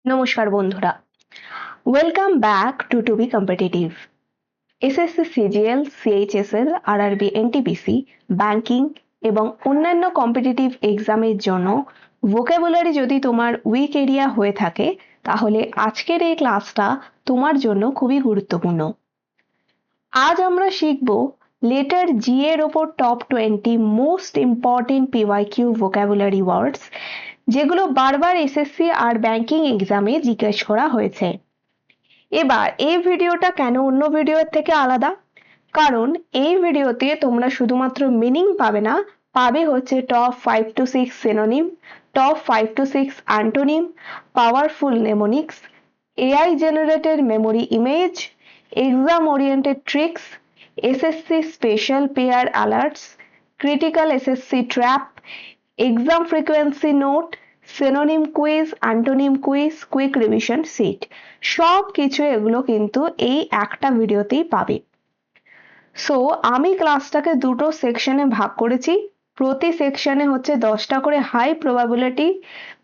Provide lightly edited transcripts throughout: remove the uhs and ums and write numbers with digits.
নমস্কার বন্ধুরা, welcome back to be competitive. SSC CGL, CHSL, RRB, NTPC, banking এবং অন্যান্য কম্পিটিটিভ এক্সামের জন্য ভোকাবুলারি যদি তোমার উইক এরিয়া হয়ে থাকে তাহলে আজকের এই ক্লাসটা তোমার জন্য খুবই গুরুত্বপূর্ণ। আজ আমরা শিখব লেটার জি এর ওপর top 20 most important PYQ vocabulary words, যেগুলো বারবার এসএসসি আর ব্যাংকিং এক্সামে জিজ্ঞেস করা হয়েছে। এবার এই ভিডিওটা কেন অন্য ভিডিওর থেকে আলাদা? কারণ এই ভিডিওতে তোমরা শুধুমাত্র মিনিং পাবে না, পাবে হচ্ছে top 5 to 6 synonym, top 5 to 6 antonym, powerful mnemonics, AI generated memory image, exam oriented tricks, SSC special pair alerts, critical SSC trap, exam frequency note, synonym quiz, antonym quiz, quick revision sheet, সব কিছু এগুলো কিন্তু এই একটা ভিডিওতেই পাবে। So আমি ক্লাসটাকে দুটো সেকশনে ভাগ করেছি। প্রতি সেকশনে হচ্ছে 10টা করে হাই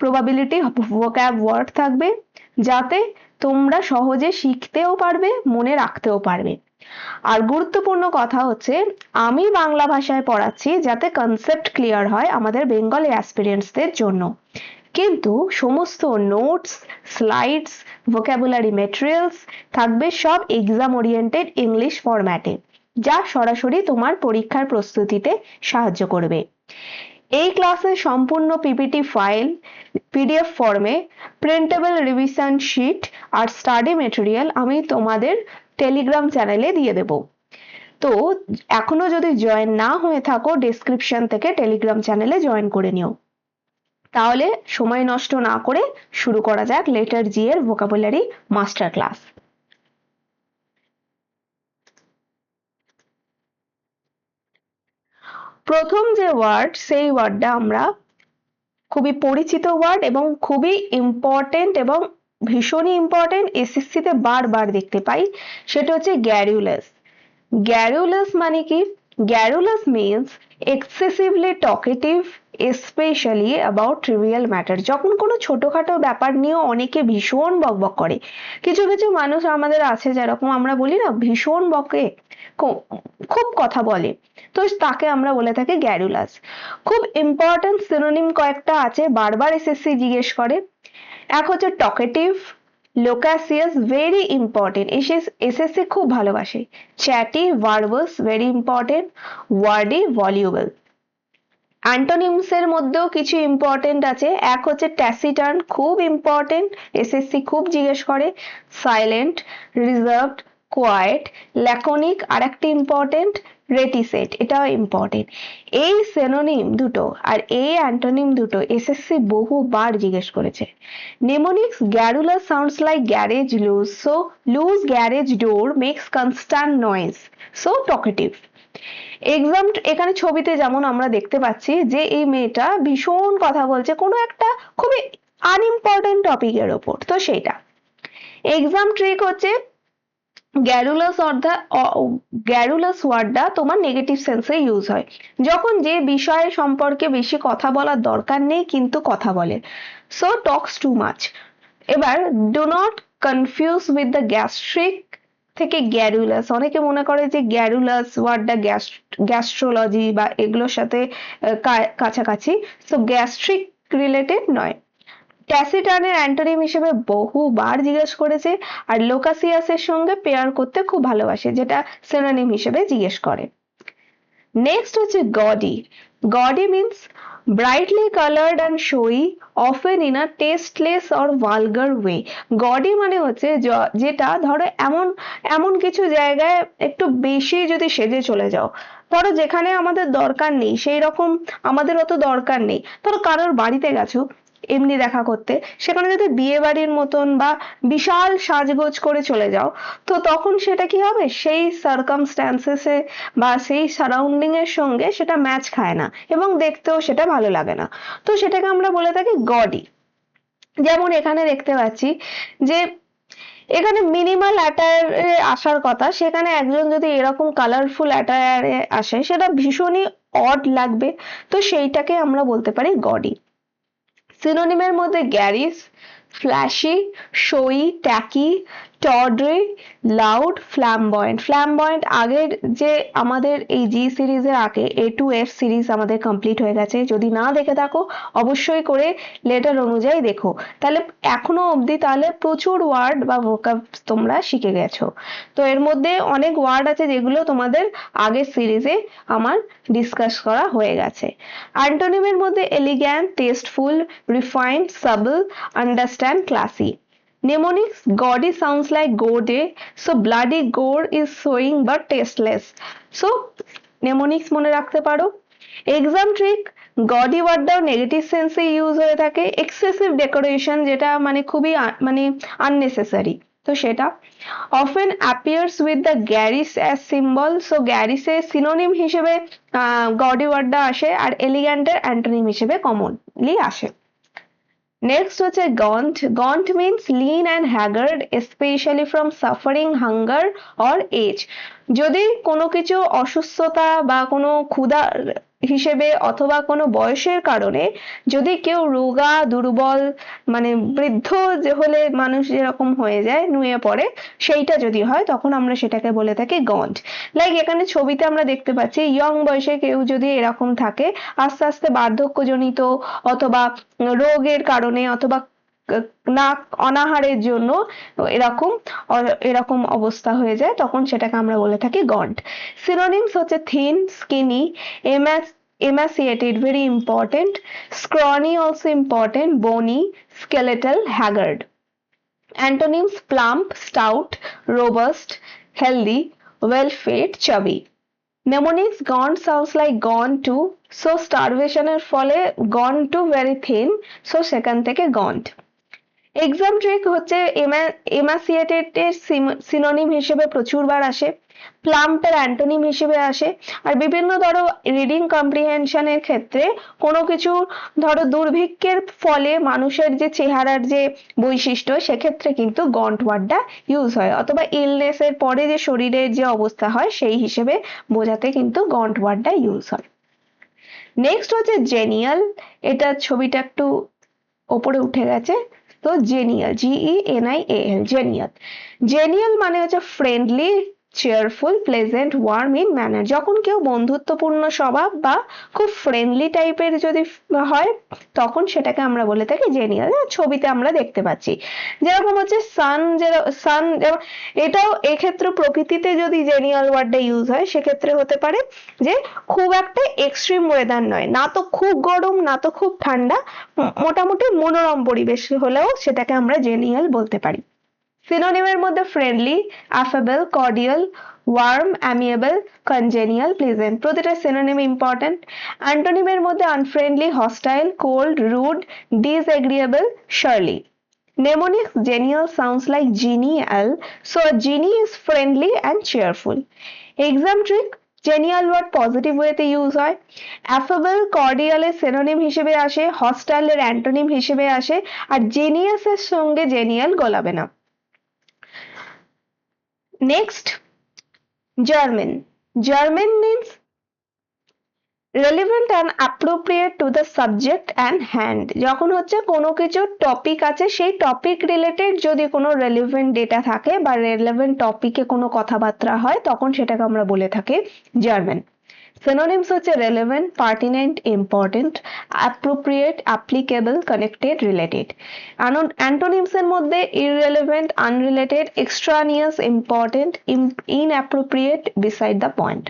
প্রবাবিলিটি ভোক্যাব ওয়ার্ড থাকবে, যাতে তোমরা সহজে শিখতেও পারবে, মনে রাখতেও পারবে। আর গুরুত্বপূর্ণ কথা হচ্ছে আমি বাংলা ভাষায় পড়াচ্ছি যাতে কনসেপ্ট ক্লিয়ার হয় আমাদের বেঙ্গলি অ্যাসপিরিয়েন্টসদের জন্য, কিন্তু সমস্ত নোটস, স্লাইডস, ভোকাবুলারি ম্যাটেরিয়ালস থাকবে সব এক্সাম ওরিয়েন্টেড ইংলিশ ফরম্যাটে, যা সরাসরি তোমার পরীক্ষার প্রস্তুতিতে সাহায্য করবে। এই ক্লাসের সম্পূর্ণ পিপিটি ফাইল পিডিএফ ফর্মে, প্রিন্টেবল রিভিশন শিট আর স্টাডি ম্যাটেরিয়াল আমি তোমাদের টেলিগ্রাম চ্যানেলে দিয়ে দেব। তো এখনো যদি জয়েন না হয়ে থাকো, ডেসক্রিপশন থেকে টেলিগ্রাম চ্যানেলে জয়েন করে নিও। তাহলে সময় নষ্ট না করে শুরু করা যাক লেটার জি এর ভোকাবুলারি মাস্টার ক্লাস। প্রথম যে ওয়ার্ড, সেই ওয়ার্ডটা আমরা খুবই পরিচিত ওয়ার্ড এবং খুবই ইম্পর্টেন্ট এবং ভীষণই ইম্পর্টেন্ট, এসএসসি তে বারবার দেখতে পাই, সেটা হচ্ছে গ্যারুলাস। গ্যারুলাস মানে কি? গ্যারুলাস means excessively talkative, specially about trivial matter. যখন কোনো ছোটখাটো ব্যাপার নিয়ে অনেকে ভীষণ বকবক করে, কিছু কিছু মানুষ আমাদের আছে যেরকম আমরা বলি না, ভীষণ বকে, খুব কথা বলে, তো তাকে আমরা বলে থাকি গ্যারুলাস। খুব ইম্পর্টেন্ট সিনোনিম কয়েকটা আছে, বারবার এসএসসি জিজ্ঞেস করে। এক হচ্ছে টকেটিভ, লোকাসিয়াস, ভেরি ইম্পর্টেন্ট, এসএসসি খুব ভালোবাসে। চ্যাটি, ভার্বাস, ভেরি ইম্পর্টেন্ট। ওয়ার্ডি, ভলিউবল। অ্যান্টোনিমস এর মধ্যেও কিছু ইম্পর্টেন্ট আছে। এক হচ্ছে ট্যাসিটার্ন, খুব ইম্পর্টেন্ট, এসএসসি খুব জিজ্ঞেস করে। সাইলেন্ট, রিজার্ভড, কোয়াইট, ল্যাকোনিক আর একটা ইম্পর্টেন্ট, রেটিসেন্ট, এটাও ইম্পর্টেন্ট। এই সিনোনিম দুটো আর এই অ্যান্টোনিম দুটো এসএসসি বহুবার জিজ্ঞেস করেছে। Mnemonics, garrulous sounds like garage loose, so loose garage door makes constant noise, so talkative. Exam এখানে ছবিতে যেমন আমরা দেখতে পাচ্ছি যে এই মেয়েটা ভীষণ কথা বলছে কোনো একটা খুবই আনইম্পর্টেন্ট টপিকের ওপর, তো সেইটা। এক্সাম ট্রিক হচ্ছে গ্যারুলাস ওয়ার্ডটা তোমার নেগেটিভ সেন্সে ইউজ হয় যখন যে বিষয় সম্পর্কে বেশি কথা বলার দরকার নেই কিন্তু কথা বলে, সো টক্স টু মাচ। এবার do not confuse with the gastric থেকে গ্যারুলাস, অনেকে মনে করে যে গ্যারুলাস ওয়ার্ডটা গ্যাস্ট্রোলজি বা এগুলোর সাথে কাছাকাছি, সো গ্যাস্ট্রিক রিলেটেড নয়। ট্যাসিটার্নের অ্যান্টোনিম হিসেবে বহুবার জিজ্ঞেস করেছে, আর লোকাসিয়াসের সঙ্গে পেয়ার করতে খুব ভালোবাসে, যেটা সিনোনিম হিসেবে জিজ্ঞেস করে। নেক্সট হচ্ছে গডি। গডি means brightly colored and showy, often in a tasteless or vulgar way. গডি মানে হচ্ছে যেটা ধরো এমন এমন কিছু জায়গায় একটু বেশি যদি সেজে চলে যাও, ধরো যেখানে আমাদের দরকার নেই, সেই রকম আমাদের অত দরকার নেই, ধরো কারোর বাড়িতে গেছো এমনি দেখা করতে, সেখানে যদি বিয়ে বাড়ির মতন বা বিশাল সাজগোজ করে চলে যাও, তো তখন সেটা কি হবে, সেই সার্কামস্ট্যান্সেসে বা সেই সারাউন্ডিং এর সঙ্গে সেটা ম্যাচ খায় না এবং দেখতেও সেটা ভালো লাগে না, তো সেটাকে আমরা বলে থাকি গডি। যেমন এখানে দেখতে পাচ্ছি যে এখানে মিনিমাল অ্যাটায়ারে আসার কথা, সেখানে একজন যদি এরকম কালারফুল অ্যাটায়ারে আসে সেটা ভীষণই অড লাগবে, তো সেইটাকে আমরা বলতে পারি গডি। সিনোনিমের মধ্যে গ্যারিজ, flashy, শোই, techie, টর্ডরি, loud, flamboyant. Flamboyant আগের যে আমাদের এই জি সিরিজের আগে A2F সিরিজ আমাদের কমপ্লিট হয়ে গেছে, যদি না দেখে থাকো অবশ্যই করে লেটার অনুযায়ী দেখো, তাহলে এখনো অবধি তাহলে প্রচুর ওয়ার্ড বা ভোকাব তোমরা শিখে গেছো। তো এর মধ্যে অনেক ওয়ার্ড আছে যেগুলো তোমাদের আগের সিরিজে আমার ডিসকাস করা হয়ে গেছে। অ্যান্টোনিমের মধ্যে elegant, tasteful, refined, subtle, understated, classy. Mnemonics: gaudy sounds like gaudy, so bloody gore is showing but tasteless. So mnemonics মনে রাখতে পারো। এক্সাম ট্রিক: gaudy ওয়ার্ডটাও নেগেটিভ সেন্সে ইউজ হয়ে থাকে, এক্সেসিভ ডেকোরেশন যেটা মানে খুবই মানে আননেসেসারি, তো সেটা। often appears with the garish as symbol, so garish এর সিনোনিম হিসেবে gaudy ওয়ার্ডটা আসে, আর এলিগ্যান্ট এর অ্যান্টোনিম হিসেবে কমনলি আসে। নেক্সট হচ্ছে gaunt. Gaunt means lean and haggard, specially from suffering, hunger or age. যদি কোনো কিছু অসুস্থতা বা কোনো ক্ষুধা হিসেবে অথবা কোনো বয়সের কারণে যদি কেউ রোগা, দুর্বল, মানে বৃদ্ধ যে হলে মানুষ যেরকম হয়ে যায়, নুয়ে পড়ে, সেইটা যদি হয় তখন আমরা সেটাকে বলে থাকি গন্ট। লাইক এখানে ছবিতে আমরা দেখতে পাচ্ছি ইয়ং বয়সে কেউ যদি এরকম থাকে, আস্তে আস্তে বার্ধক্যজনিত অথবা রোগের কারণে অথবা না অনাহারের জন্য এরকম এরকম অবস্থা হয়ে যায়, তখন সেটাকে আমরা বলে থাকি গন্ট। সিনোনিমস হচ্ছে thin, skinny, emaciated, very important, scrawny also important, bony, skeletal, haggard. Antonyms: plump, stout, robust, healthy, well fed, chubby. Mnemonics: gaunt sounds like gone to, so starvation এর ফলে gone to very thin, so সেখান থেকে gaunt. Exam trick হচ্ছে emaciated এর synonym হিসেবে প্রচুরবার আসে, plump এর antonym হিসেবে আসে, আর বিভিন্ন ধরো রিডিং কম্প্রিহেনশনের ক্ষেত্রে কোনো কিছু ধরো দুর্ভিক্ষের ফলে মানুষের যে চেহারার যে বৈশিষ্ট্য, সেক্ষেত্রে কিন্তু গন্ট ওয়ার্ডটা ইউজ হয়, অথবা ইলনেস এর পরে যে শরীরের যে অবস্থা হয় সেই হিসেবে বোঝাতে কিন্তু গন্ট ওয়ার্ডটা ইউজ হয়। নেক্সট হচ্ছে জেনিয়াল। এটা ছবিটা একটু ওপরে উঠে গেছে, তো জেনিয়াল, GENIAL, জেনিয়াল। জেনিয়াল মানে হচ্ছে friendly, cheerful, pleasant, warm in manner. যখন কেউ বন্ধুত্বপূর্ণ স্বভাব বা খুব ফ্রেন্ডলি টাইপের যদি হয় তখন সেটাকে আমরা বলে থাকি জেনিয়াল। ছবিতে আমরা দেখতে পাচ্ছি যেরকম হচ্ছে সান, সান, এটাও এক্ষেত্রে প্রকৃতিতে যদি জেনিয়াল ওয়ার্ডটা ইউজ হয় সেক্ষেত্রে হতে পারে যে খুব একটা এক্সট্রিম ওয়েদার নয়, না তো খুব গরম না তো খুব ঠান্ডা, মোটামুটি মনোরম পরিবেশ হলেও সেটাকে আমরা জেনিয়াল বলতে পারি। সিনোনিমের মধ্যে friendly, affable, cordial, warm, amiable, congenial, pleasant, প্রতিটা সিনোনিম ইম্পর্টেন্ট। অ্যান্টোনিমের মধ্যে unfriendly, hostile, cold, rude, disagreeable, surly. Mnemonics: genial sounds like genial, so a genie is friendly and cheerful. Exam trick: genial word positive ওয়েতে use হয়, affable cordial এর synonym হিসেবে আসে, hostile এর antonym হিসেবে আসে, আর জেনিয়াস এর সঙ্গে জেনিয়াল গলাবে না। Next, German. German means relevant and appropriate to the subject and hand। যখন হচ্ছে কোনো কিছু টপিক আছে, সেই টপিক রিলেটেড যদি কোনো রেলিভেন্ট ডেটা থাকে বা রেলেভেন্ট টপিকে কোনো কথাবার্তা হয় তখন সেটাকে আমরা বলে থাকি জার্মান। Synonyms হচ্ছে relevant, pertinent, important, appropriate, applicable, connected, related. Antonyms এর মধ্যে irrelevant, unrelated, extraneous, important, inappropriate, beside the point.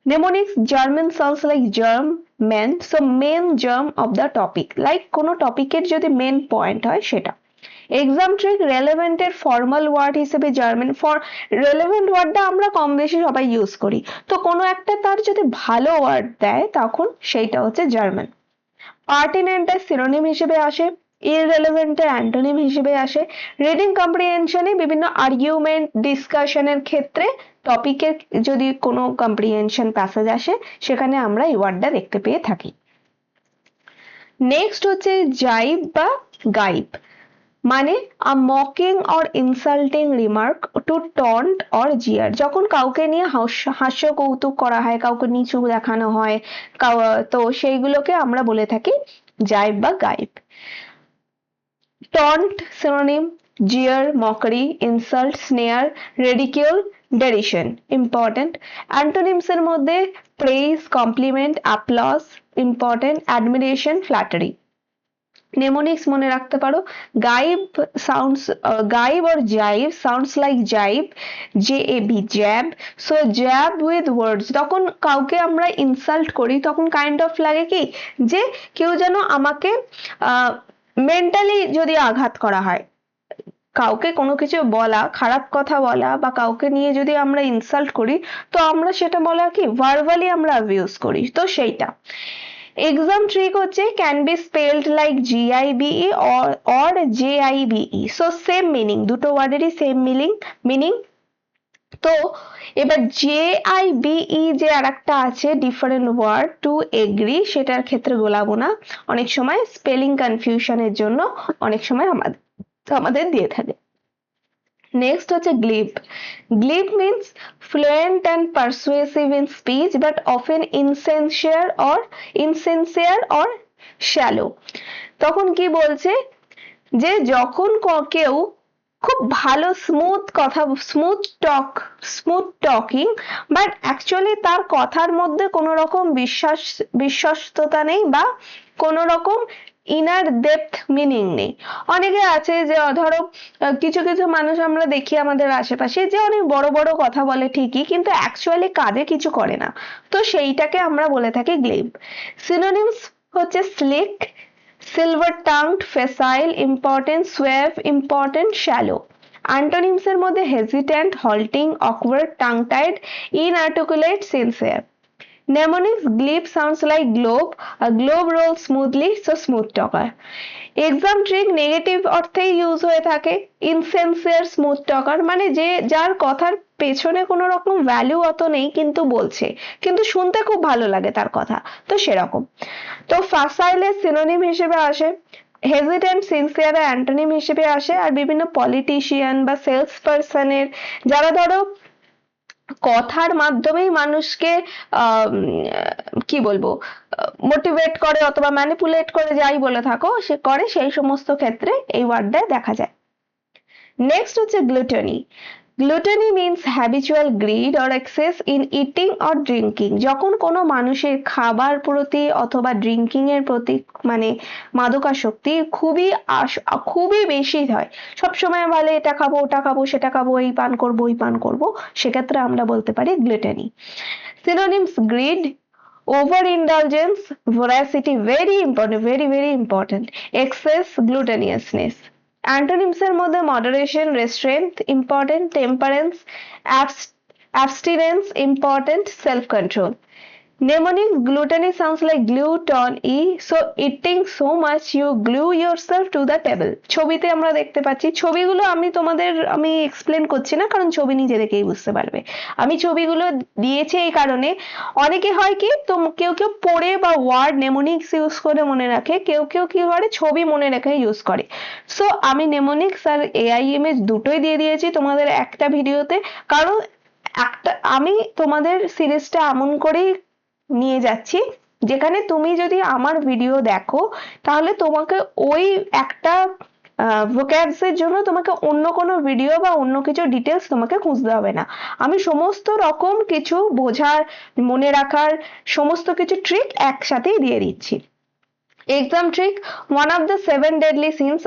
Mnemonics: German sounds like germ, main, so main germ of the topic, like কোনো টপিকের যদি main point হয় সেটা। Exam trick: relevant এর formal word হিসেবে German. Relevant ওয়ার্ডটা আমরা কম বেশি সবাই ইউজ করি, তো কোনো একটা তার যদি ভালো ওয়ার্ড দেয় তখন সেইটা হচ্ছে জার্মান। পার্টিনেন্ট এর সিনোনিম হিসেবে আসে, ইররেলেভেন্ট এর অ্যান্টোনিম হিসেবে আসে। রিডিং কম্প্রিহেনশনে বিভিন্ন আর্গুমেন্ট ডিসকাশনের ক্ষেত্রে টপিকের যদি কোনো কম্প্রিহেনশন প্যাসেজ আসে সেখানে আমরা এই ওয়ার্ডটা দেখতে পেয়ে থাকি। নেক্সট হচ্ছে জাইব বা গাইব, মানে a mocking or insulting remark to taunt or jeer। যখন কাউকে নিয়ে হাস্য কৌতুক করা হয়, কাউকে নিচু দেখানো হয়, তো সেইগুলোকে আমরা বলে থাকি জাইব বা গাইব। Taunt synonym, jeer, mockery, insult, sneer, ridicule, derision. Important. Antonyms এর মধ্যে praise, compliment, applause, important, admiration, flattery. Mnemonics মনে রাখতে পারো, gibe or jibe sounds like jibe, jab, jab. So jab with words, তখন কাউকে আমরা ইনসাল্ট করি তখন কাইন্ড অফ লাগে কি যে কেউ যেন আমাকে মেন্টালি যদি আঘাত করা হয়, কাউকে কোনো কিছু বলা, খারাপ কথা বলা বা কাউকে নিয়ে যদি আমরা ইনসাল্ট করি তো আমরা সেটা বলা কি ভার্বালি আমরা অ্যাবিউজ করি, তো সেইটা। এক্সাম ট্রিক হচ্ছে can be spelled like GIBE or JIBE, so same meaning, দুটো ওয়ার্ডেরই সেম মিনিং। তো এবার JIBE যে আরেকটা আছে ডিফারেন্ট ওয়ার্ড টু এগ্রি, সেটার ক্ষেত্রে গোলাবো না, অনেক সময় স্পেলিং কনফিউশনের জন্য অনেক সময় আমাদের দিয়ে থাকে। নেক্সট হচ্ছে গ্লিব। গ্লিব means fluent and persuasive in speech but often insincere or shallow। তখন কি বলছে যে যখন কেউ খুব ভালো স্মুথ টকিং বাট অ্যাকচুয়ালি তার কথার মধ্যে কোনো রকম বিশ্বস্ততা নেই বা কোনো রকম ইনার ডেপথ মিনিং নেই। অনেকে আছে যে ধরো কিছু কিছু মানুষ আমরা দেখি আমাদের আশেপাশে যে অনেক বড় বড় কথা বলে ঠিকই কিন্তু অ্যাকচুয়ালি কাজে কিছু করে না, তো সেইটাকে আমরা বলে থাকি গ্লিব। সিনোনিমস হচ্ছে slick, silver tongued, facile, important, suave, important, shallow. Antonyms এর মধ্যে hesitant, halting, awkward, tongue tied, inarticulate, sincere. Mnemonics, glib sounds like globe, a globe rolls smoothly, so smooth talker. Exam trick negative অর্থেই use হয়ে থাকে, ইনসেন্সিয়ার, smooth talker মানে যে যার কথার পেছনে কোনো রকম ভ্যালু অত নেই কিন্তু বলছে, কিন্তু শুনতে খুব ভালো লাগে তার কথা, তো সেরকম। তো ফাসাইলের সিনোনিম হিসেবে আসে, হেজিটেন্ট, সিনসিয়ার অ্যান্টোনিম হিসেবে আসে, আর বিভিন্ন পলিটিশিয়ান বা সেলস পার্সনের যারা ধরো কথার মাধ্যমেই মানুষকে কি বলবো মোটিভেট করে অথবা ম্যানিপুলেট করে, যাই বলে থাকো সে করে, সেই সমস্ত ক্ষেত্রে এই ওয়ার্ডটা দেখা যায়। নেক্সট হচ্ছে gluttony. Gluttony means habitual greed or excess in eating or drinking. যখন কোনো মানুষের খাবার প্রতি অথবা ড্রিঙ্কিং এর প্রতি মানে মাদকাসক্তি খুবই বেশি হয়, সবসময় বলে এটা খাবো ওটা খাবো সেটা খাবো, এই পান করবো ওই পান করবো, সেক্ষেত্রে আমরা বলতে পারি gluttony. Synonyms greed, over indulgence, voracity, very important, excess, gluttonousness. Antonyms এর মধ্যে moderation, restraint, important, temperance, abstinence, important, self control. Mnemonics, gluttony sounds like gluttony, so eating so much you glue yourself to the table. ছবিতে আমরা দেখতে পাচ্ছি, ছবিগুলো আমি explain করছি না কারণ ছবি নিজে দেখেই বুঝতে পারবে। আমি ছবিগুলো দিয়েছি এই কারণে, অনেকে হয় কি কেউ পড়ে বা ওয়ার্ড নেমোনিক্স ইউজ করে মনে রাখে, কেউ কি করে ছবি মনে রেখে ইউজ করে। সো আমি নেমোনিক্স আর AI ইমেজ দুটোই দিয়ে দিয়েছি তোমাদের একটা ভিডিওতে, কারণ আমি তোমাদের সিরিজটা এমন করেই নিয়ে যাচ্ছি যেখানে তুমি যদি আমার ভিডিও দেখো তাহলে তোমাকে ওই একটা vocabs এর জন্য তোমাকে অন্য কোনো ভিডিও বা অন্য কিছু ডিটেলস তোমাকে খুঁজতে হবে না, আমি সমস্ত রকম কিছু বোঝার মনে রাখার সমস্ত কিছু ট্রিক একসাথেই দিয়ে দিচ্ছি। Exam trick, one of the 7 deadly sins।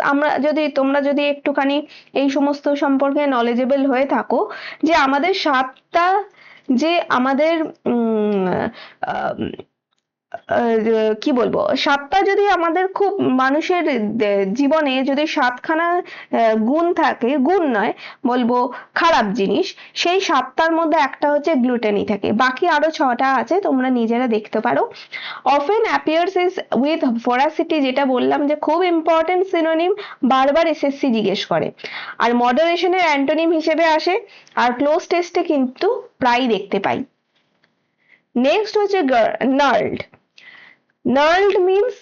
তোমরা যদি একটুখানি এই সমস্ত সম্পর্কে নলেজেবল হয়ে থাকো, যে আমাদের 7টা যে আমাদের কি বলবো 7টা যদি আমাদের খুব মানুষের জীবনে যদি 7খানা গুণ থাকে, গুণ নয় বলবো খারাপ জিনিস, সেই 7টার মধ্যে একটা হচ্ছে গ্লুটেনি থাকে, বাকি আরো 6টা আছে তোমরা নিজেরা দেখতে পারো। often appears is with voracity, যেটা বললাম যে খুব ইম্পর্টেন্ট সিনোনিম, বারবার SSC জিজ্ঞেস করে। আর মডারেশনের অ্যান্টোনিম হিসেবে আসে, আর ক্লোজ টেস্টে কিন্তু প্রায় দেখতে পাই। নেক্সট হচ্ছে নার্লড। Knurled means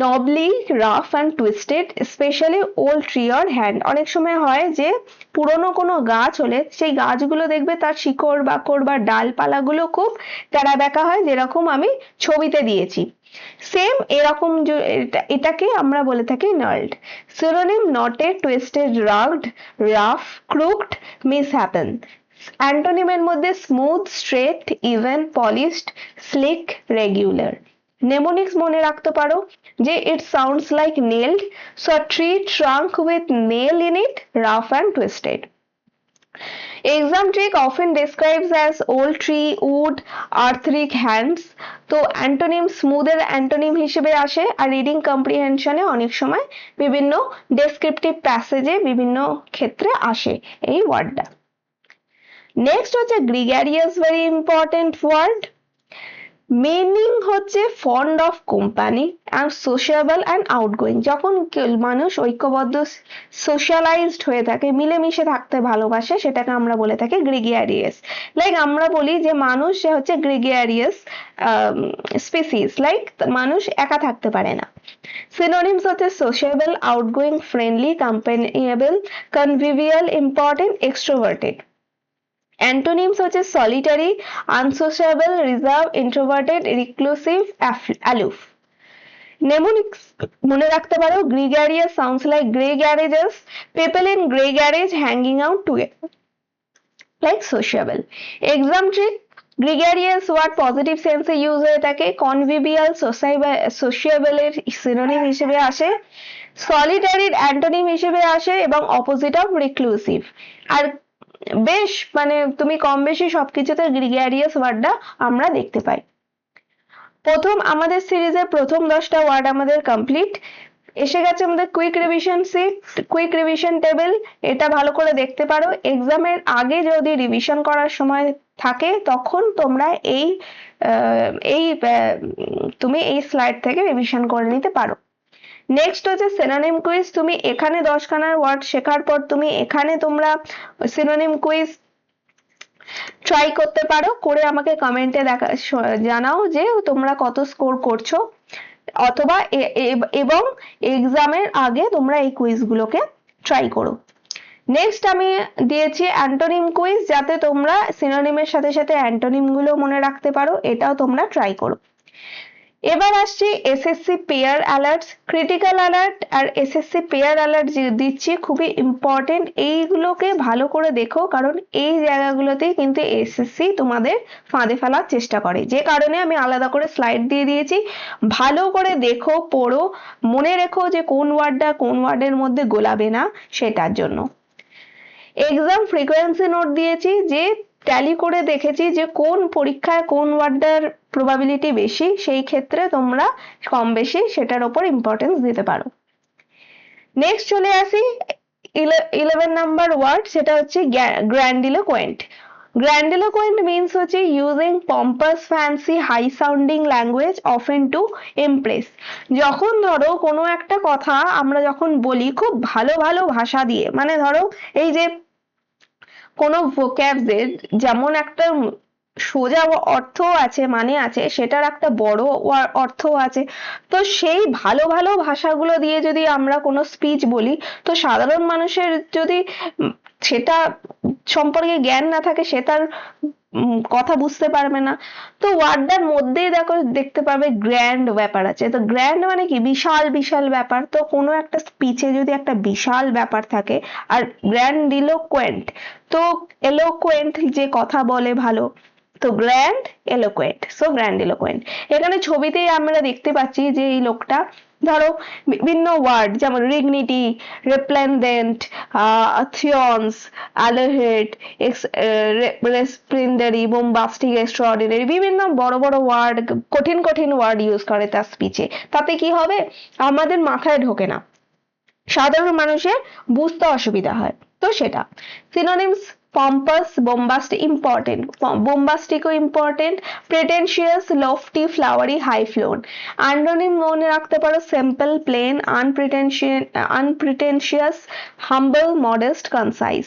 নবলি, rough and twisted, specially old tree or hand. অনেক সময় হয় যে পুরনো কোনো গাছ হলে সেই গাছগুলো দেখবে তার শিকড় বাকড় বা ডালপালাগুলো খুব তেরা বেঁকা হয়, যেরকম আমি ছবিতে দিয়েছি। সেম এরকম এটাকে আমরা বলে থাকি gnarled. Synonym knotted, twisted, rugged, rough, crooked, misshapen. অ্যান্টোনিমের মধ্যে smooth, straight, even, polished, sleek, regular. Mnemonics মনে রাখতে পারো যে it sounds like nailed, so a tree trunk with nail in it, rough and twisted. Exam trick often describes as old tree, wood, arthritic hands. তো antonym স্মুথের antonym হিসেবে আসে, are reading কম্প্রিহেনশনে অনেক সময় বিভিন্ন ডেসক্রিপটিভ প্যাসেজে বিভিন্ন ক্ষেত্রে আসে এই ওয়ার্ডটা। নেক্সট হচ্ছে gregarious, very important word. Meaning হচ্ছে fond of company and sociable and outgoing. যখন মানুষ ঐক্যবদ্ধ, সোশ্যালাইজড হয়ে থাকে, মিলেমিশে থাকতে ভালোবাসে, সেটাকে আমরা বলে থাকি গ্রিগেরিয়াস। লাইক আমরা বলি যে মানুষ সে হচ্ছে গ্রিগেরিয়াস স্পিসিস, লাইক মানুষ একা থাকতে পারে না। সিনোনিমস হচ্ছে sociable, outgoing, friendly, companionable, convivial, important, extroverted. Antonyms হচ্ছে solitary, unsociable, reserve, introverted, reclusive, aloof. Mnemonics মনে রাখতে পারো gregarious sounds like grey garages, people in grey garage hanging out together, like sociable. Exam trick, gregarious word positive সেন্সে use হয়ে থাকে, কনভিভিয়াল, সোশিয়েবলের synonym হিসেবে আসে, সলিটারির antonym হিসেবে আসে, এবং অপোজিট অফ রিক্লুসিভ। আর বেশ মানে তুমি কম বেশি সবকিছুতে গ্রিগ্যারিয়াস ওয়ার্ডটা আমরা দেখতে পাই। প্রথম আমাদের সিরিজের প্রথম 10টা ওয়ার্ড আমাদের কমপ্লিট। এসে গেছে আমাদের quick revision sheet, quick revision table. এটা ভালো করে দেখতে পারো, এক্সামের আগে যদি রিভিশন করার সময় থাকে তখন তোমরা তুমি এই স্লাইড থেকে রিভিশন করে নিতে পারো। নেক্সট হচ্ছে সিনোনিম কুইজ। তুমি এখানে 10খানার ওয়ার্ড শেখার পর তুমি এখানে তোমরা সিনোনিম কুইজ ট্রাই করতে পারো, করে আমাকে কমেন্টে জানাও যে তোমরা কত স্কোর করছো, অথবা এবং এক্সামের আগে তোমরা এই কুইজগুলোকে ট্রাই করো। নেক্সট আমি দিয়েছি অ্যান্টোনিম কুইজ, যাতে তোমরা সিনোনিমের সাথে সাথে অ্যান্টোনিম গুলো মনে রাখতে পারো, এটাও তোমরা ট্রাই করো। এবার আসছি SSC pair alerts. Critical alert আর এসএসসি পেয়ার অ্যালার্ট দিচ্ছি, খুবই ইম্পর্টেন্ট। এইগুলোকে ভালো করে দেখো, কারণ এই জায়গাগুলোতেই কিন্তু এসএসসি তোমাদের ফাঁদে ফেলার চেষ্টা করে, যে কারণে আমি আলাদা করে স্লাইড দিয়ে দিয়েছি। ভালো করে দেখো, পড়ো, মনে রেখো যে কোন ওয়ার্ডটা কোন ওয়ার্ডের মধ্যে গোলাবে না, সেটার জন্য। এক্সাম ফ্রিকোয়েন্সি নোট দিয়েছি, যে ট্যালি করে দেখেছি যে কোন পরীক্ষায় কোন ওয়ার্ডটার প্রবাবিলিটি বেশি, সেই ক্ষেত্রে তোমরা কম বেশি সেটার উপর ইম্পর্টেন্স দিতে পারো। নেক্সট চলে আসি 11 নাম্বার ওয়ার্ড, সেটা হচ্ছে গ্র্যান্ডিলোকোয়েন্ট। গ্র্যান্ডিলোকোয়েন্ট মিনস হচ্ছে using pompous, fancy, high sounding language often to impress. যখন ধরো কোনো একটা কথা আমরা যখন বলি খুব ভালো ভালো ভাষা দিয়ে, মানে ধরো এই যে কোনো ভোক্যাবদের যেমন একটা সোজা অর্থ আছে, মানে আছে, সেটার একটা বড় অর্থ আছে। তো সেই ভালো ভালো ভাষাগুলো দিয়ে যদি আমরা কোনো স্পিচ বলি, তো সাধারণ মানুষের যদি সেটা সম্পর্কে জ্ঞান না থাকে, সে তার কথা বুঝতে পারবে না। তো ওয়ার্ডটার মধ্যেই দেখতে পাবে গ্র্যান্ড ব্যাপার আছে। তো গ্র্যান্ড মানে কি, বিশাল বিশাল ব্যাপার। তো কোনো একটা স্পিচে যদি একটা বিশাল ব্যাপার থাকে, আর গ্র্যান্ডিলোকোয়েন্ট, তো এলোকোয়েন্ট যে কথা বলে ভালো, তো গ্র্যান্ড এলোকোয়েন্ট, সো গ্র্যান্ডিলোকোয়েন্ট। এখানে ছবিতেই আমরা দেখতে পাচ্ছি যে এই লোকটা ধরো বিভিন্ন ওয়ার্ড যেমন রিগনিটি, রেপ্লেন্ডেন্ট, থিয়ন্স, অ্যালোহেড, রেসপ্লেন্ডারি, বোম্বাস্টিক, এক্সট্রাঅর্ডিনারি, বিভিন্ন বড় বড় ওয়ার্ড, কঠিন কঠিন ওয়ার্ড ইউজ করে তার স্পিচে। তাতে কি হবে, আমাদের মাথায় ঢোকে না, সাধারণ মানুষের বুঝতে অসুবিধা হয়। তো সেটা সিনোনিমস পম্পাস, বোম্বাস্টিক, ইম্পর্টেন্ট, বোম্বাস্টিকও important, pretentious, lofty, flowery, high flown. Antonym মনে রাখতে পারো simple, plain, unpretentious, humble, modest, concise.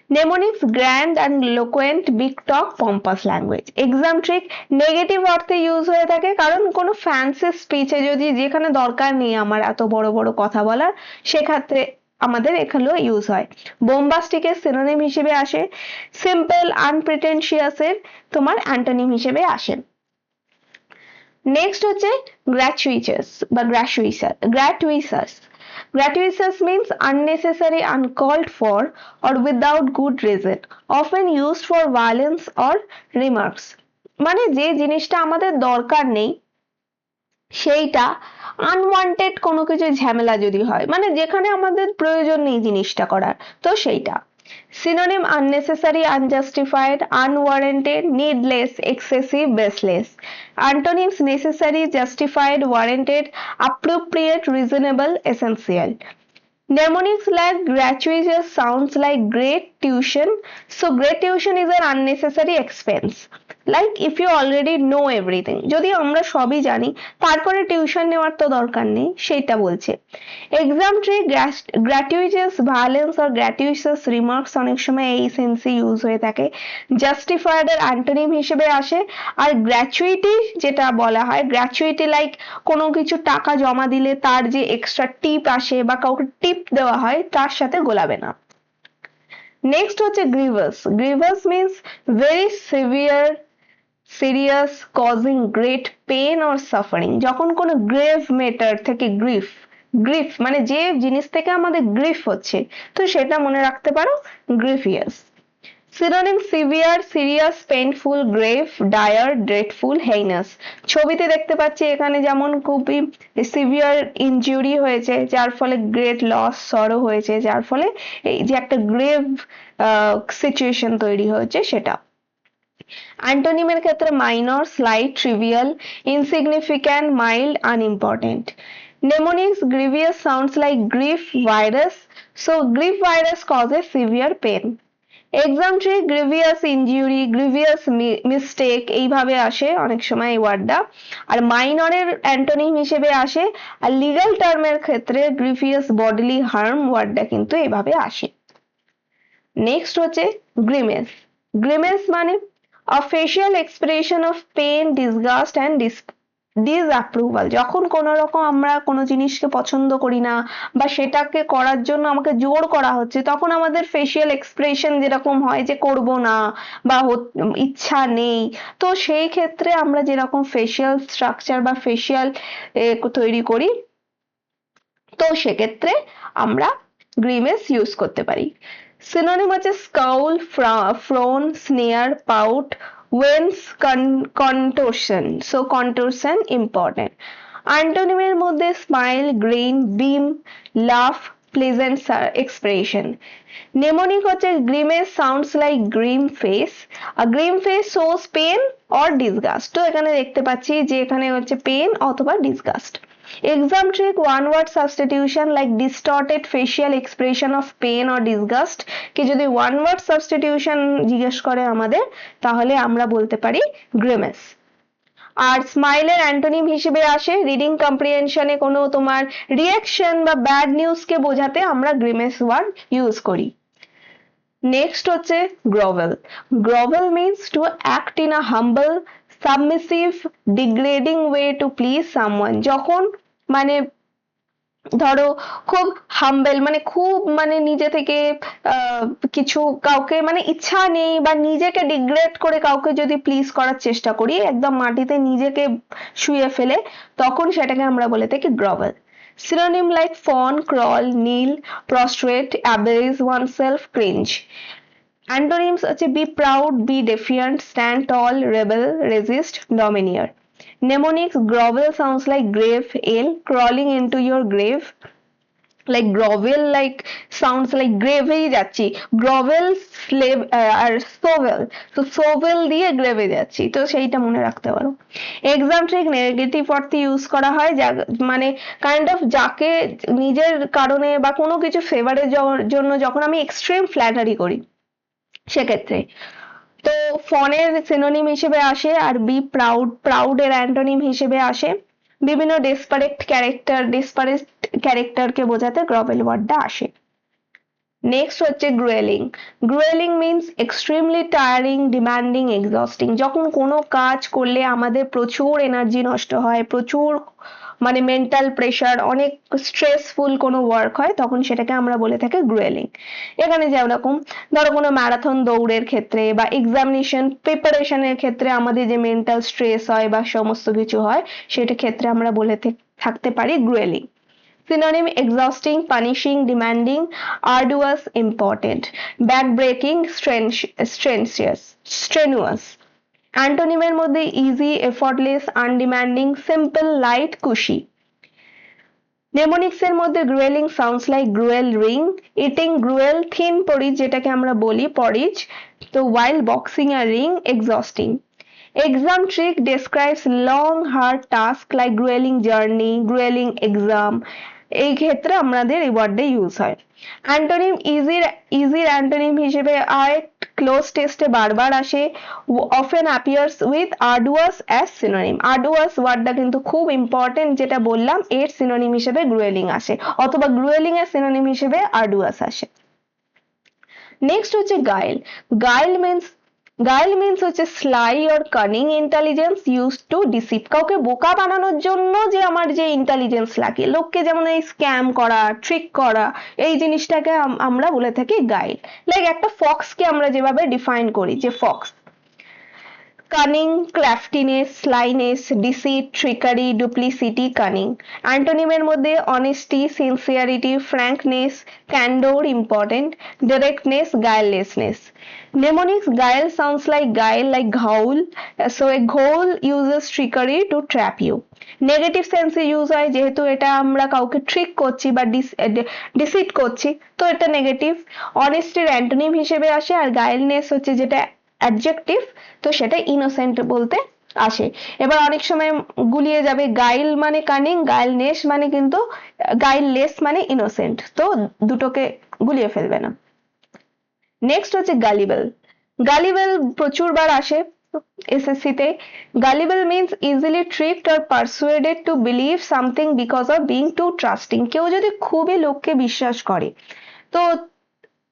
Mnemonics grand and loquent, big talk, pompous language. Exam trick negative অর্থে ইউজ হয়ে থাকে, কারণ কোনো ফ্যান্সি স্পিচে যদি যেখানে দরকার নেই আমার এত বড় বড় কথা বলার, সেক্ষেত্রে আমাদের এখানেও ইউজ হয়। বোম্বাস্টিকের সিনোনিম হিসেবে আসে, সিম্পল আনপ্রিটেনশিয়াসের তোমার অ্যান্টোনিম হিসেবে আসে। নেক্সট হচ্ছে গ্র্যাচুইটাস বা গ্র্যাটুইসাস। Gratuitous means unnecessary, uncalled for, or without good reason, often used for violence or remarks. মানে যে জিনিসটা আমাদের দরকার নেই সেইটা আনওয়ান্টেড কোনো কিছু ঝামেলা যদি হয়, মানে যেখানে আমাদের প্রয়োজন নেই জিনিসটা করার, তো সেইটা। Synonym unnecessary, unjustified, unwarranted, needless, excessive, baseless. Antonyms necessary, justified, warranted, appropriate, reasonable, essential. Mnemonics like gratuitous sounds like great tuition. So great tuition is an unnecessary expense. Like if you already know everything. যদি আমরা সবই জানি তারপরে tuition নেওয়ার তো দরকার নেই, সেটা বলছে। এক্সাম ট্রিক গ্র্যাচুইটাস ভায়োলেন্স আর গ্র্যাচুইটাস রিমার্কস অনেক সময় এই সেন্সে ইউজ হয়ে থাকে। জাস্টিফাইড এর অ্যান্টোনিম হিসেবে আসে। আর গ্র্যাচুইটি যেটা বলা হয়, গ্র্যাচুইটি লাইক কোনো কিছু টাকা জমা দিলে তার যে এক্সট্রা টিপ আসে বা কাউকে টিপ দেওয়া হয় তার সাথে গোলাবে না। নেক্সট হচ্ছে grievous. Grievous means very severe, serious, causing great pain or suffering. যখন কোনো গ্রেভ ম্যাটার থেকে গ্রিফ মানে যে জিনিস থেকে আমাদের গ্রিফ হচ্ছে, তো সেটা মনে রাখতে পারো grievous. Synonym severe, serious, painful, grave, dire, dreadful, heinous. ছবিতে দেখতে পাচ্ছি এখানে যেমন খুবই সিভিয়ার ইনজুরি হয়েছে, যার ফলে গ্রেট লস সরো হয়েছে, যার ফলে এই যে একটা গ্রেভ সিচুয়েশন তৈরি হয়েছে সেটা। অ্যান্টোনিমের ক্ষেত্রে minor, slight, trivial, insignificant, mild, unimportant. Mnemonics grievous sounds like grief virus. So grief virus causes severe pain. Exam trick grievous injury, grievous mistake এইভাবে আসে অনেক সময় এই ওয়ার্ডটা। আর মাইনরের অ্যান্টোনিম হিসেবে আসে। আর লিগ্যাল টার্মের ক্ষেত্রে গ্রিভিয়াস বডিলি হার্ম ওয়ার্ডটা কিন্তু এভাবে আসে। নেক্সট হচ্ছে গ্রিমেস। গ্রিমেস মানে a facial expression of pain, disgust and disapproval. যখন কোনো রকম আমরা কোনো জিনিসকে পছন্দ করি না বা সেটাকে করার জন্য আমাকে জোর করা হচ্ছে, তখন আমাদের ফেসিয়াল এক্সপ্রেশন যেরকম হয় যে করব না বা ইচ্ছা নেই, তো সেই ক্ষেত্রে আমরা যেরকম ফেসিয়াল স্ট্রাকচার বা ফেসিয়াল তৈরি করি, তো সেক্ষেত্রে আমরা গ্রিমেস ইউজ করতে পারি। সিনোনিম হচ্ছে scowl, frown, sneer, pout, wince, contortion. So contortion important. অ্যান্টোনিমের মধ্যে smile, grin, beam, laugh, pleasant expression. Mnemonic হচ্ছে grimace sounds like grim face. আর grim face shows pain or disgust. তো এখানে দেখতে পাচ্ছি যে এখানে হচ্ছে পেন অথবা disgust. Exam trick one word substitution like distorted facial expression of pain or disgust. কি যদি ওয়ান ওয়ার্ড সাবস্টিটিউশন জিজ্ঞেস করে আমাদের, তাহলে আমরা বলতে পারি গ্রিমেস। আর স্মাইলের অ্যান্টোনিম হিসেবে আসে রিডিং কম্প্রিহেনশনে কোনো তোমার রিয়াকশন বা ব্যাড নিউজকে বোঝাতে আমরা গ্রিমেস ওয়ার্ড ইউজ করি। নেক্সট হচ্ছে grovel. Grovel means to act in a humble, submissive, degrading way to please someone. যখন মানে ধরো খুব হাম্বেল মানে খুব মানে নিজে থেকে কিছু কাউকে মানে ইচ্ছা নেই বা নিজেকে ডিগ্রেড করে কাউকে যদি প্লিজ করার চেষ্টা করি, একদম মাটিতে নিজেকে শুয়ে ফেলে, তখন সেটাকে আমরা বলে থাকি গ্রভেল। Synonym like fawn, crawl, kneel, prostrate, abase oneself, cringe. Antonyms হচ্ছে be proud, be defiant, stand tall, rebel, resist, domineer. Mnemonics grovel sounds like grave, ale, crawling into your grave. Like grovel like sounds like grave এই যাচ্ছি, grovel slave আর sovel, তো sovel দিয়ে grave এ যাচ্ছি, তো সেইটা মনে রাখতে পারো। এক্সাম ট্রিক নেগেটিভ অর্থে ইউজ করা হয়, যা মানে কাইন্ড অফ যাকে নিজের কারণে বা কোনো কিছু ফেভারের জন্য যখন আমি এক্সট্রিম ফ্ল্যাটারি করি সেক্ষেত্রে। তো ফনের সিনোনিম হিসেবে আসে। আর বি প্রাউড এর অ্যান্টোনিম হিসেবে আসে। বিভিন্ন ডেসপারেট ক্যারেক্টারকে বোঝাতে গ্রভেল ওয়ার্ডটা আসে। নেক্সট হচ্ছে গ্রুয়েলিং। গ্রুয়েলিং means extremely tiring, demanding, exhausting. যখন কোনো কাজ করলে আমাদের প্রচুর এনার্জি নষ্ট হয়, প্রচুর মানে মেন্টাল প্রেশার, অনেক স্ট্রেসফুল কোনো ওয়ার্ক হয়, তখন সেটাকে আমরা বলে থাকি গ্রুয়েলিং। এখানে যেরকম ধরো কোনো ম্যারাথন দৌড়ের ক্ষেত্রে বা এক্সামিনেশন প্রিপারেশনের ক্ষেত্রে আমাদের যে মেন্টাল স্ট্রেস হয় বা সমস্ত কিছু হয়, সেটা ক্ষেত্রে আমরা বলে থাকতে পারি গ্রুয়েলিং। Synonym exhausting, punishing, demanding, arduous, important, backbreaking, strenuous. অ্যান্টোনিমের মধ্যে ইজি, এফর্টলেস, আনডিম্যান্ডিং, সিম্পল, লাইট, কুশি। নেমোনিক্স এর মধ্যে গ্রুয়েলিং sounds like gruel ring, eating gruel thin porridge যেটাকে আমরা বলি পরিজ, তো while boxing a ring, exhausting. Exam trick describes long hard task like grueling journey, grueling exam. এই ক্ষেত্রে আমাদের এই ওয়ার্ডটা ইউজ হয়। অ্যান্টোনিম ইজির অ্যান্টোনিম হিসেবে আয়, ক্লোজ টেস্টে বারবার আসে, often appears with arduous as synonym. arduous ওয়ার্ডটা কিন্তু খুব ইম্পর্টেন্ট, যেটা বললাম এর সিনোনিম হিসেবে গ্রুয়েলিং আসে, অথবা গ্রুয়েলিং এর সিনোনিম হিসেবে arduous আসে। নেক্সট হচ্ছে গাইল। গাইল মিন্স হচ্ছে sly or cunning intelligence use to deceive. কাউকে বোকা বানানোর জন্য যে আমার যে ইন্টেলিজেন্স লাগে, লোককে যেমন এই স্ক্যাম করা, ট্রিক করা, এই জিনিসটাকে আমরা বলে থাকি গাইল। লাইক একটা ফক্সকে আমরা যেভাবে ডিফাইন করি, যে fox cunning, craftiness, slyness, deceit, trickery, duplicity, cunning. অ্যান্টোনিমের মধ্যে honesty, sincerity, frankness, candour, important, directness, guilelessness. Mnemonics guile sounds like guile, like ghoul. So a ghoul uses trickery to trap you. Negative সেন্সে use হয়, যেহেতু এটা আমরা কাউকে trick করছি বা ডিসিট করছি, তো এটা নেগেটিভ। অনেস্টির অ্যান্টোনিম হিসেবে আসে, আর গাইলনেস হচ্ছে যেটা অ্যাডজেক্টিভ, তো সেটা ইনোসেন্ট বলতে আসে। এবার অনেক সময় গুলিয়ে যাবে, গাইল মানে কানিং, গাইলনেস মানে কিন্তু গাইললেস মানে ইনোসেন্ট, তো দুটোকে গুলিয়ে ফেলবে না। নেক্সট হচ্ছে গালিবেল। গালিবেল প্রচুর বার আসে এসএসসি তে। Gullible means easily tricked or persuaded to believe something because of being too trusting. কেউ যদি খুবই লোককে বিশ্বাস করে, তো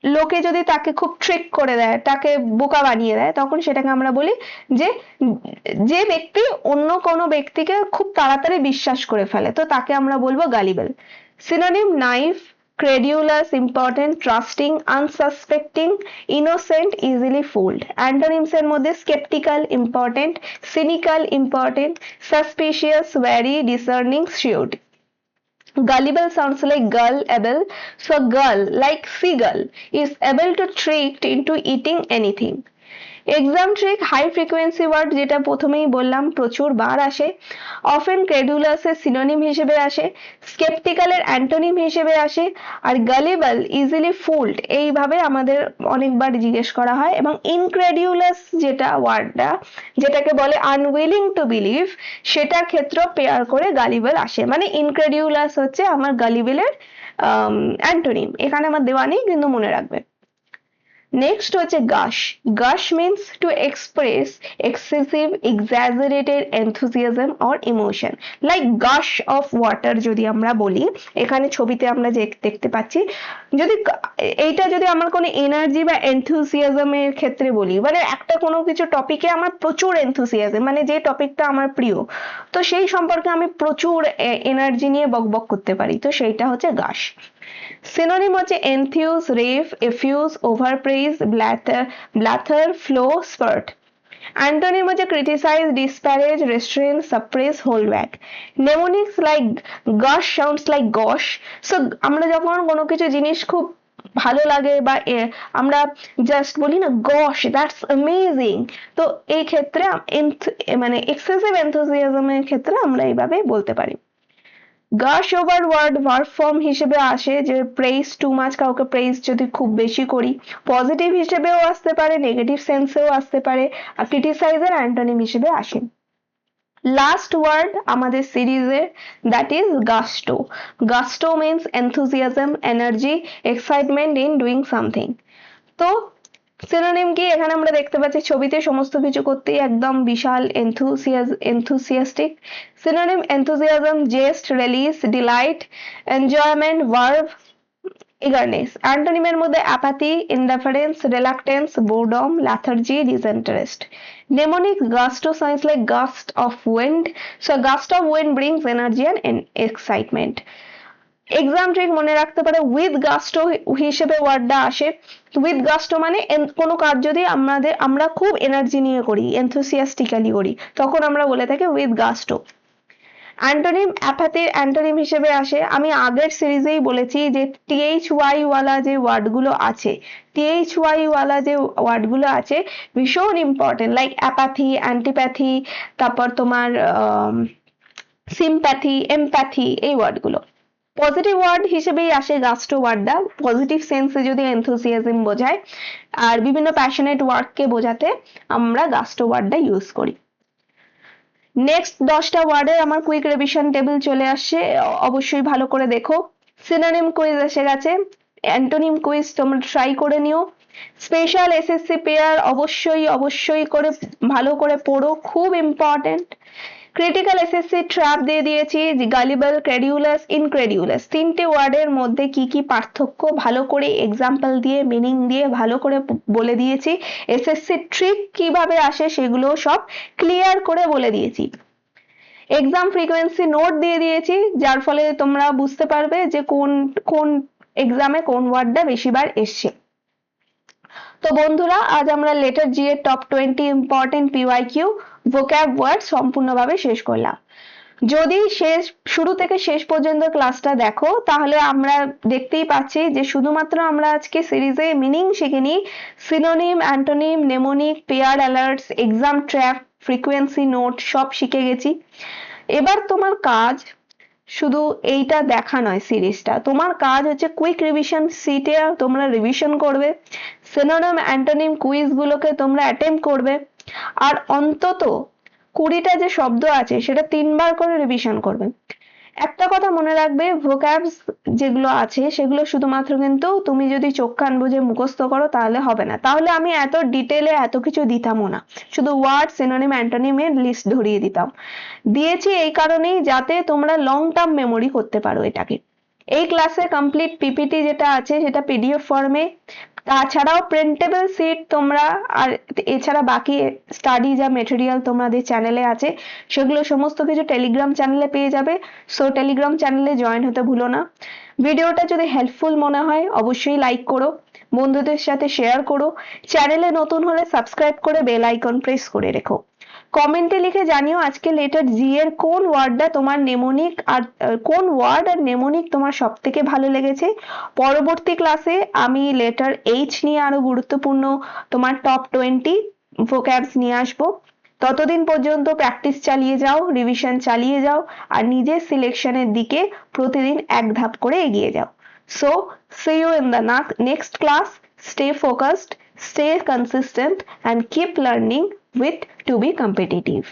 লোকে যদি তাকে খুব ট্রিক করে দেয়, তাকে বোকা বানিয়ে দেয়, তখন সেটাকে আমরা বলি যে যে ব্যক্তি অন্য কোনো ব্যক্তিকে খুব তাড়াতাড়ি বিশ্বাস করে ফেলে, তো তাকে আমরা বলবো gullible. Synonym naive, credulous, important, trusting, unsuspecting, innocent, easily fooled. Antonyms এর মধ্যে skeptical, important, cynical, important, suspicious, wary, discerning, shrewd. Gullible sounds like gull-able, so gull, like seagull, is able to trick into eating anything. Exam trick high frequency word, যেটা প্রথমেই বললাম প্রচুর বার আসে। Often ক্রেডুলাস এর synonym হিসেবে আসে, স্কেপটিক্যাল এর antonym হিসেবে আসে, আর গালিবল ইজিলি ফুলড এইভাবে আমাদের অনেকবার জিজ্ঞেস করা হয়। এবং ইনক্রেডিউলাস যেটা ওয়ার্ডটা, যেটাকে বলে আনউইলিং টু বিলিভ, সেটার ক্ষেত্রেও পেয়ার করে গালিবল আসে। মানে ইনক্রেডিউলাস হচ্ছে আমার গালিবেলের অ্যান্টোনিম, এখানে আমার দেওয়া নেই কিন্তু মনে রাখবে। নেক্সট হচ্ছে gush. Gush means to express excessive, exaggerated enthusiasm or emotion, like gush of water যদি আমরা বলি, এখানে ছবিতে আমরা যে দেখতে পাচ্ছি, যদি এইটা যদি আমার কোনো এনার্জি বা enthusiasm এর ক্ষেত্রে বলি, মানে একটা কোনো কিছু টপিকে আমার প্রচুর enthusiasm, মানে যে টপিকটা আমার প্রিয়, তো সেই সম্পর্কে আমি প্রচুর এনার্জি নিয়ে বকবক করতে পারি, তো সেইটা হচ্ছে গাশ। সিনোনিম হচ্ছে enthuse, rave, effuse, overpraise, blather, flow, spurt. Antonym হচ্ছে criticize, disparage, restrain, suppress, hold back. Mnemonics like gush sounds like gosh. So আমরা যখন কোনো কিছু জিনিস খুব ভালো লাগে বা আমরা জাস্ট বলি না গশ, দ্যাটস অ্যামেজিং, তো এই ক্ষেত্রে মানে এক্সেসিভ enthusiasm এর ক্ষেত্রে আমরা এইভাবে বলতে পারি। গাশ ওভার ওয়ার্ড ভার্ব ফর্ম হিসেবে আসে, যে প্রেইজ টু মাচ, কাউকে প্রেইজ যদি খুব বেশি করি, পজিটিভ হিসেবেও আসতে পারে, নেগেটিভ সেন্সেও আসতে পারে, আর ক্রিটিসাইজের অ্যান্টোনিম হিসেবে আসে। লাস্ট ওয়ার্ড আমাদের সিরিজের, that is gusto. Gusto means enthusiasm, energy, excitement in doing something. তো সিনোনিম কি, এখানে আমরা দেখতে পাচ্ছি ছবিতে সমস্ত কিছু করতেই একদম বিশাল enthusiastic. Synonym enthusiasm, zest, release, delight, enjoyment, verb, eagerness, অ্যান্টোনিমের মধ্যে apathy, indifference, reluctance, boredom, lethargy, disinterest. Mnemonic gusto sounds like gust of wind, so gust of wind brings energy and excitement. Exam trick মনে রাখতে পারে with গাস্টো হিসেবে ওয়ার্ডটা আসে। With গাস্টো মানে কোনো কাজ যদি আমরা খুব এনার্জি নিয়ে করি, এনথুসিয়াস্টিক্যালি করি, তখন আমরা বলে থাকি উইথ গাস্টো। অ্যান্টোনিম অ্যাপাথির অ্যান্টোনিম হিসেবে আসে, আমি আগের সিরিজেই বলেছি যে THY ওয়ালা যে ওয়ার্ডগুলো আছে, THY ওয়ালা যে ওয়ার্ডগুলো আছে ভীষণ ইম্পর্টেন্ট, লাইক অ্যাপাথি, অ্যান্টিপ্যাথি, তারপর তোমার সিম্প্যাথি, এমপ্যাথি, এই ওয়ার্ডগুলো। পজিটিভ ওয়ার্ড হিসেবেই আসে গাস্টো ওয়ার্ডটা, পজিটিভ সেন্সে যদি এনথুসিয়াজম বোঝায়, আর বিভিন্ন প্যাশনেট ওয়ার্ককে বোঝাতে আমরা গাস্টো ওয়ার্ডটা ইউজ করি। নেক্সট 10টা ওয়ার্ডের আমার কুইক রিভিশন টেবিল চলে আসছে, অবশ্যই ভালো করে দেখো। সিনোনিম কুইজ এসে গেছে, অ্যান্টোনিম কুইজ তোমরা ট্রাই করে নিও। স্পেশাল এসএসসি পেয়ার অবশ্যই করে ভালো করে পড়ো, খুব ইম্পর্টেন্ট। ক্রিটিক্যাল এসএসসি ট্র্যাপ দিয়ে দিয়েছি, গালিবল, ক্রেডিউলাস, ইনক্রেডিউলাস, তিনটে ওয়ার্ডের মধ্যে কি কি পার্থক্য ভালো করে এক্সাম্পল দিয়ে মিনিং দিয়ে ভালো করে বলে দিয়েছি। এসএসসি ট্রিক কিভাবে আসে সেগুলো সব ক্লিয়ার করে বলে দিয়েছি। এক্সাম ফ্রিকোয়েন্সি নোট দিয়ে দিয়েছি, যার ফলে তোমরা বুঝতে পারবে যে কোন এক্সামে কোন ওয়ার্ডটা বেশিবার এসছে। তো বন্ধুরা, আজ আমরা লেটার জি এর top 20 important PYQ vocab word সম্পূর্ণভাবে শেষ করলাম। যদি শুরু থেকে শেষ পর্যন্ত ক্লাসটা দেখো, তাহলে আমরা দেখতেই পাচ্ছি যে শুধুমাত্র আমরা আজকে সিরিজে মিনিং শিখিনি, synonym, antonym, mnemonic, pair alerts, exam trap, frequency note সব শিখে গেছি। এবার তোমার কাজ শুধু এইটা দেখা নয়, সিরিজটা তোমার কাজ হচ্ছে কুইক রিভিশন সিটে তোমরা রিভিশন করবে, সিনোনিম অ্যান্টোনিম কুইজ গুলোকে তোমরা অ্যাটেম্প করবে, আর অন্তত 20টা যে শব্দ আছে সেটা 3বার করে রিভিশন করবে। একটা কথা মনে রাখবে, ভোক্যাবস যেগুলো আছে সেগুলো শুধুমাত্র কিন্তু তুমি যদি চোখ কান বুঝে মুখস্থ করো তাহলে হবে না, তাহলে আমি এত ডিটেলে এত কিছু দিতামও না, শুধু ওয়ার্ড, সিনোনিম, অ্যান্টোনিমের লিস্ট ধরিয়ে দিয়েছি এই কারণেই যাতে তোমরা লং টার্ম মেমোরি করতে পারো এটাকে। এই ক্লাসে কমপ্লিট পিপিটি যেটা আছে সেটা পিডিএফ ফর্মে, তাছাড়াও প্রিন্টেবল সিট তোমরা, আর এছাড়া বাকি স্টাডি যা মেটেরিয়াল তোমাদের চ্যানেলে আছে সেগুলো সমস্ত কিছু টেলিগ্রাম চ্যানেলে পেয়ে যাবে, সো টেলিগ্রাম চ্যানেলে জয়েন হতে ভুলো না। ভিডিওটা যদি হেল্পফুল মনে হয় অবশ্যই লাইক করো, বন্ধুদের সাথে শেয়ার করো, চ্যানেলে নতুন হলে সাবস্ক্রাইব করে বেল আইকন প্রেস করে রেখো। কমেন্টে লিখে জানিও আজকে লেটার জি এর কোন ওয়ার্ডটা তোমার নেমোনিক আর কোন ওয়ার্ড আর নেমোনিক তোমার সব থেকে ভালো লেগেছে। পরবর্তী ক্লাসে আমি লেটার এইচ নিয়ে আরো গুরুত্বপূর্ণ তোমার টপ 20 ভোক্যাবস নিয়ে আসবো। ততদিন পর্যন্ত প্র্যাকটিস চালিয়ে যাও, রিভিশন চালিয়ে যাও, আর নিজের সিলেকশনের দিকে প্রতিদিন এক ধাপ করে এগিয়ে যাও। So see you in the next class. Stay focused, stay consistent and keep learning with to be competitive.